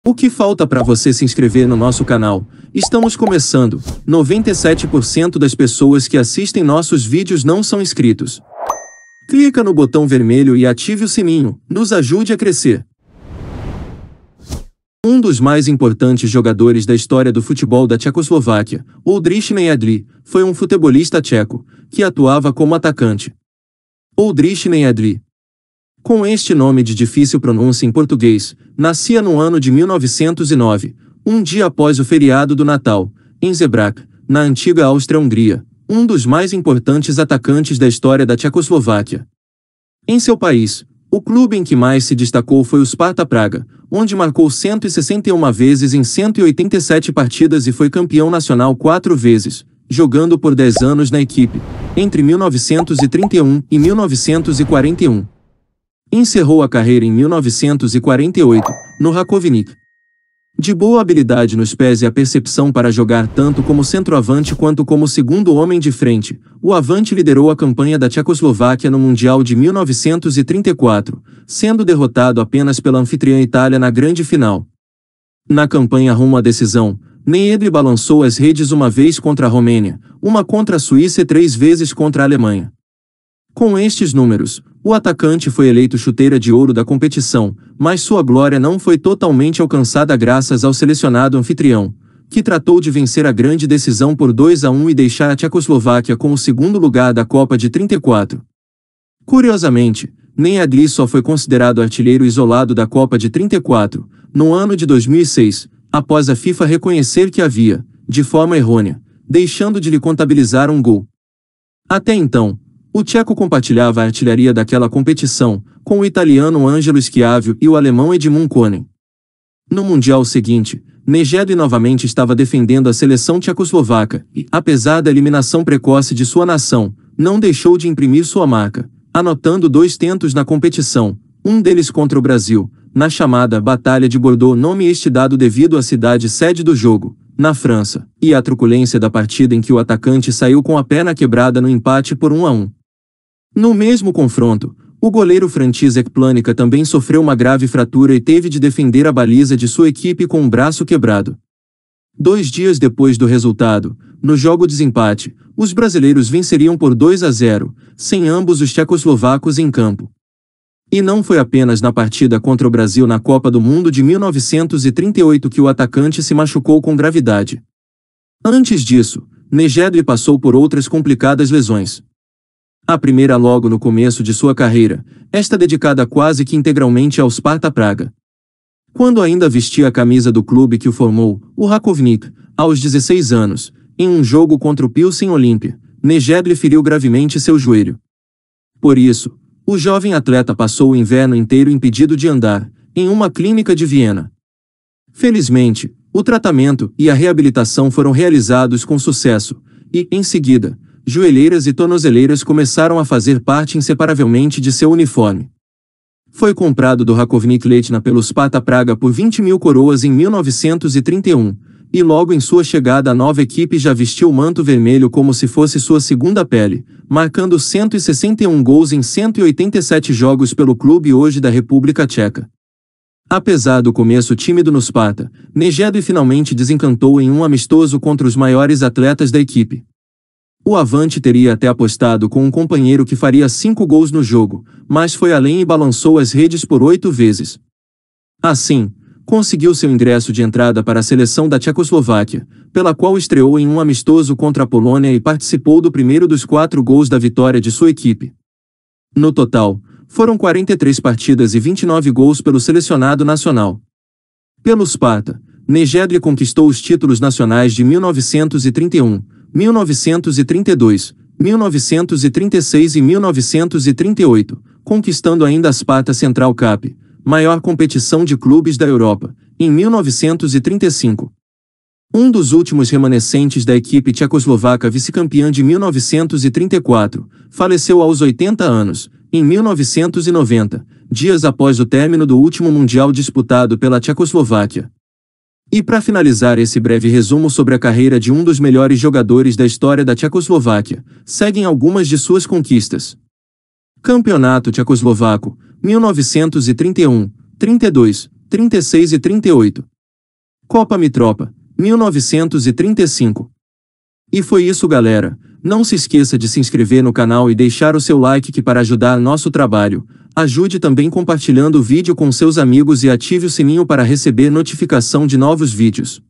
O que falta para você se inscrever no nosso canal? Estamos começando. 97% das pessoas que assistem nossos vídeos não são inscritos. Clica no botão vermelho e ative o sininho. Nos ajude a crescer. Um dos mais importantes jogadores da história do futebol da Tchecoslováquia, Oldřich Nejadrý, foi um futebolista tcheco, que atuava como atacante. Oldřich Nejadrý, com este nome de difícil pronúncia em português, nascia no ano de 1909, um dia após o feriado do Natal, em Žebrač, na antiga Áustria-Hungria, um dos mais importantes atacantes da história da Tchecoslováquia. Em seu país, o clube em que mais se destacou foi o Sparta Praga, onde marcou 161 vezes em 187 partidas e foi campeão nacional 4 vezes, jogando por 10 anos na equipe, entre 1931 e 1941. Encerrou a carreira em 1948, no Rakovník. De boa habilidade nos pés e a percepção para jogar tanto como centroavante quanto como segundo homem de frente, o avante liderou a campanha da Tchecoslováquia no Mundial de 1934, sendo derrotado apenas pela anfitriã Itália na grande final. Na campanha rumo à decisão, Nejadrý balançou as redes uma vez contra a Romênia, uma contra a Suíça e 3 vezes contra a Alemanha. Com estes números, o atacante foi eleito chuteira de ouro da competição, mas sua glória não foi totalmente alcançada graças ao selecionado anfitrião, que tratou de vencer a grande decisão por 2-1 e deixar a Tchecoslováquia com o segundo lugar da Copa de 34. Curiosamente, Nejadrý só foi considerado artilheiro isolado da Copa de 34, no ano de 2006, após a FIFA reconhecer que havia, de forma errônea, deixando de lhe contabilizar um gol. Até então, o tcheco compartilhava a artilharia daquela competição, com o italiano Angelo Schiavio e o alemão Edmund Konen. No Mundial seguinte, Nejadrý novamente estava defendendo a seleção tchecoslovaca e, apesar da eliminação precoce de sua nação, não deixou de imprimir sua marca, anotando 2 tentos na competição, um deles contra o Brasil, na chamada Batalha de Bordeaux, nome este dado devido à cidade sede do jogo, na França, e à truculência da partida em que o atacante saiu com a perna quebrada no empate por 1-1. No mesmo confronto, o goleiro František Planica também sofreu uma grave fratura e teve de defender a baliza de sua equipe com o braço quebrado. 2 dias depois do resultado, no jogo desempate, os brasileiros venceriam por 2-0, sem ambos os tchecoslovacos em campo. E não foi apenas na partida contra o Brasil na Copa do Mundo de 1938 que o atacante se machucou com gravidade. Antes disso, Nejadrý passou por outras complicadas lesões. A primeira logo no começo de sua carreira, esta dedicada quase que integralmente ao Sparta Praga. Quando ainda vestia a camisa do clube que o formou, o Rakovník, aos 16 anos, em um jogo contra o Pilsen Olimpia, Nejadrý feriu gravemente seu joelho. Por isso, o jovem atleta passou o inverno inteiro impedido de andar, em uma clínica de Viena. Felizmente, o tratamento e a reabilitação foram realizados com sucesso, e, em seguida, joelheiras e tornozeleiras começaram a fazer parte inseparavelmente de seu uniforme. Foi comprado do Rakovník Letna pelo Sparta Praga por 20.000 coroas em 1931, e logo em sua chegada à nova equipe já vestiu o manto vermelho como se fosse sua segunda pele, marcando 161 gols em 187 jogos pelo clube hoje da República Tcheca. Apesar do começo tímido no Sparta, Nejadrý finalmente desencantou em um amistoso contra os maiores atletas da equipe. O avante teria até apostado com um companheiro que faria 5 gols no jogo, mas foi além e balançou as redes por 8 vezes. Assim, conseguiu seu ingresso de entrada para a seleção da Tchecoslováquia, pela qual estreou em um amistoso contra a Polônia e participou do primeiro dos 4 gols da vitória de sua equipe. No total, foram 43 partidas e 29 gols pelo selecionado nacional. Pelo Sparta, Nejadrý conquistou os títulos nacionais de 1931, 1932, 1936 e 1938, conquistando ainda a Sparta Central Cup, maior competição de clubes da Europa, em 1935. Um dos últimos remanescentes da equipe tchecoslovaca vice-campeã de 1934, faleceu aos 80 anos, em 1990, dias após o término do último Mundial disputado pela Tchecoslováquia. E para finalizar esse breve resumo sobre a carreira de um dos melhores jogadores da história da Tchecoslováquia, seguem algumas de suas conquistas. Campeonato Tchecoslovaco, 1931, 32, 36 e 38. Copa Mitropa, 1935. E foi isso, galera. Não se esqueça de se inscrever no canal e deixar o seu like que para ajudar nosso trabalho. Ajude também compartilhando o vídeo com seus amigos e ative o sininho para receber notificação de novos vídeos.